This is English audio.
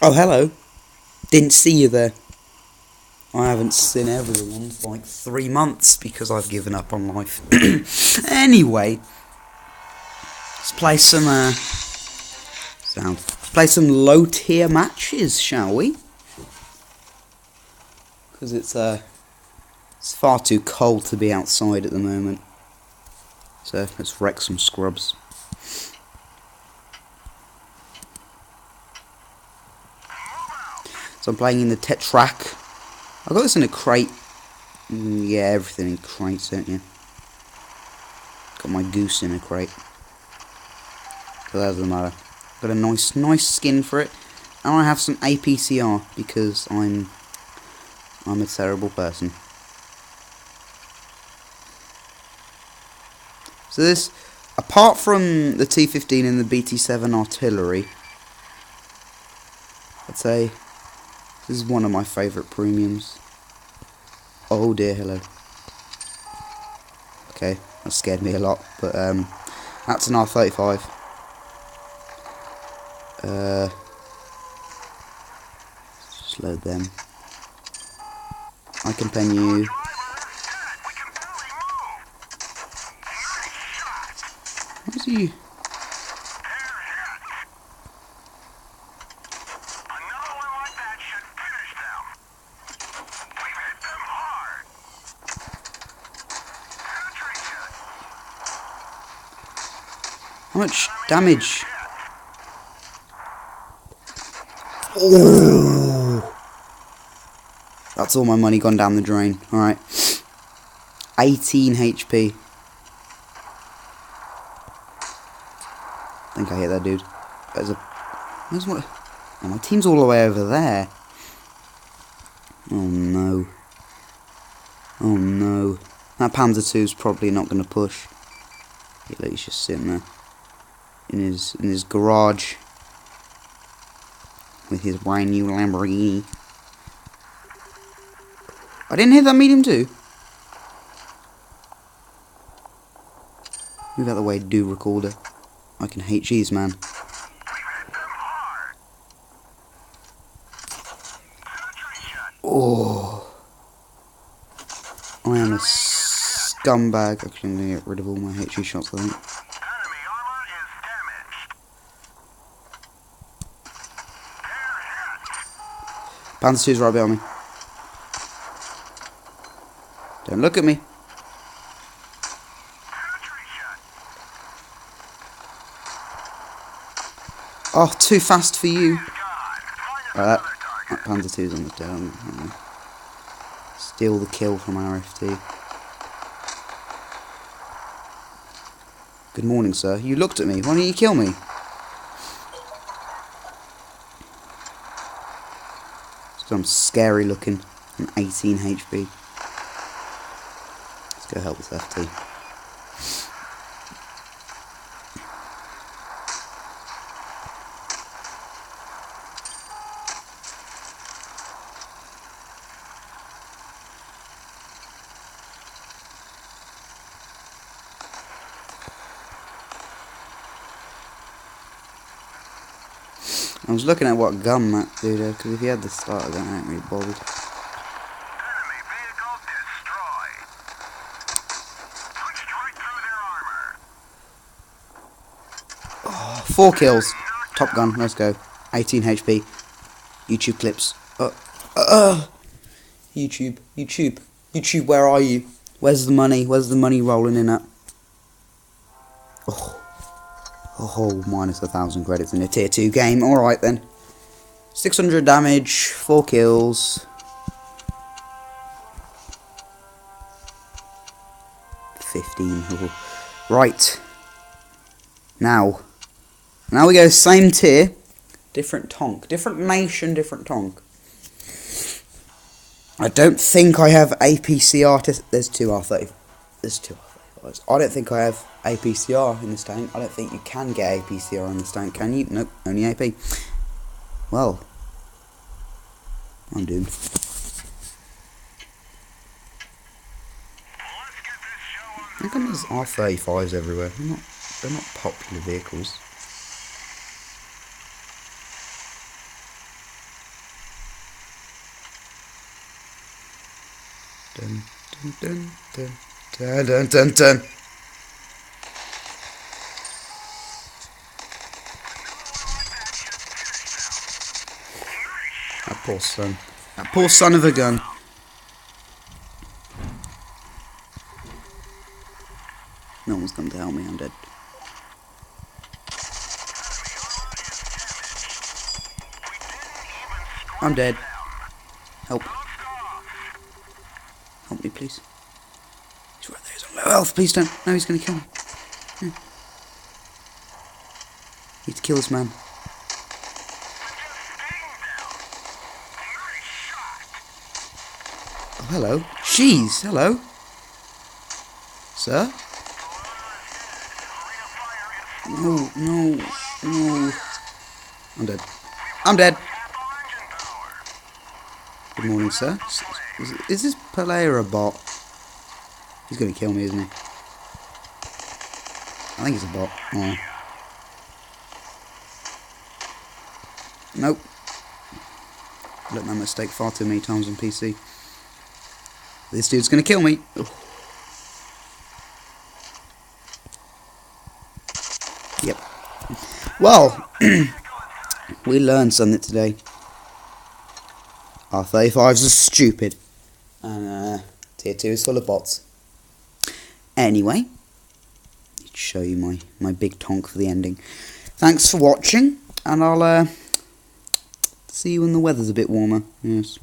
Oh, hello. Didn't see you there. I haven't seen everyone for like 3 months because I've given up on life. Anyway, let's play some play some low tier matches, shall we? Because it's far too cold to be outside at the moment. So let's wreck some scrubs. So I'm playing in the Tetrak. I got this in a crate. Yeah, everything in crates, don't you? Got my goose in a crate. But that doesn't matter. Got a nice skin for it. And I have some APCR because I'm a terrible person. So this, apart from the T-15 and the BT-7 artillery, I'd say this is one of my favourite premiums. Oh dear, hello. Okay, that scared me a lot, but that's an R35. Just load them. I can pen you. Where's he? How much damage? Oh, that's all my money gone down the drain. Alright. 18 HP. I think I hit that dude. Where's what? Oh, my team's all the way over there. Oh no. Oh no. That Panzer II's probably not going to push. He's just sitting there. In his garage. With his brand new Lamborghini. I didn't hit that medium too. Move out the way, do recorder. I can hate cheese, man. Oh, I am a scumbag. Actually, I'm gonna get rid of all my HE shots, I think. Panzer II's right behind me. Don't look at me. Oh, too fast for you. Right, that Panzer II's on the down. Steal the kill from RFT. Good morning, sir. You looked at me. Why don't you kill me? I'm scary looking. I'm 18 HP. Let's go help with FT. I was looking at what gun that dude had, because if he had the starter gun, I ain't really bothered. Enemy vehicle destroyed. Punched right through their armor. Oh, 4 kills. Top Gun, let's go. 18 HP. YouTube clips. YouTube, where are you? Where's the money? Where's the money rolling in at? Oh, minus 1,000 credits in a tier 2 game. Alright then. 600 damage, 4 kills. 15. Right. Now we go same tier. Different tonk. Different nation, different tonk. I don't think I have APCR. There's 2 R30. There's 2 R35s. I don't think I have APCR in this tank. I don't think you can get APCR in this tank, can you? Nope, only AP. Well, I'm doomed. How come there's R35s everywhere? They're not popular vehicles. Dun, dun, dun, dun, dun, dun, dun, dun. That poor son. That poor son of a gun. No one's come to help me, I'm dead. I'm dead. Help. Help me, please. He's right there, he's on low health. Please don't. No, he's going to kill me. Need to kill this man. Oh, hello. Jeez, hello. Sir? No, no, no. I'm dead. I'm dead. Good morning, sir. Is this Pelea a bot? He's going to kill me, isn't he? I think he's a bot. Oh. Nope. Let my mistake far too many times on PC. This dude's going to kill me. Ugh. Yep. Well, we learned something today. R35s are stupid. And tier 2 is full of bots. Anyway, I'll show you my big tonk for the ending. Thanks for watching, and I'll see you when the weather's a bit warmer. Yes.